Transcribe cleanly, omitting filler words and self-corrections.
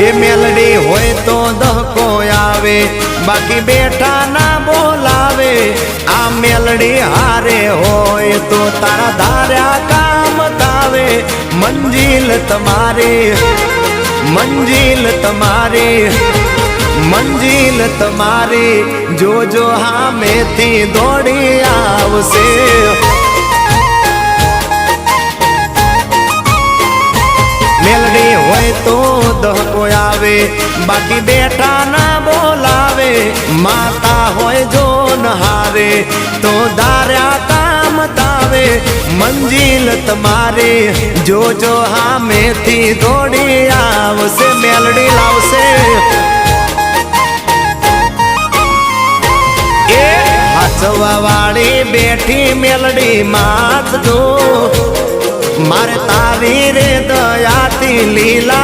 એ મેલડી હોય તો દહકો આવે, બાકી બેઠા ના બોલાવે। આ મેલડી હારે હોય તો તારા ધાર્યા કામ તાવે। મંજિલ તમારી, મંજિલ તમારી, મંજિલ તમારી, જોજો હામેથી દોડી આવશે। મેલડી હોય તો દહકો આવે, બાકી બેઠા ના બોલાવે। માતા હોય જો નહારે તો ધાર્યા કામ તાવે। મંજિલ તમારી, જોજો હામેથી દોડી આવશે। મેલડી લાવશે। એ હાચવા વાળી બેઠી મેલડી માત જો, મારે તારી રે દયાથી લીલા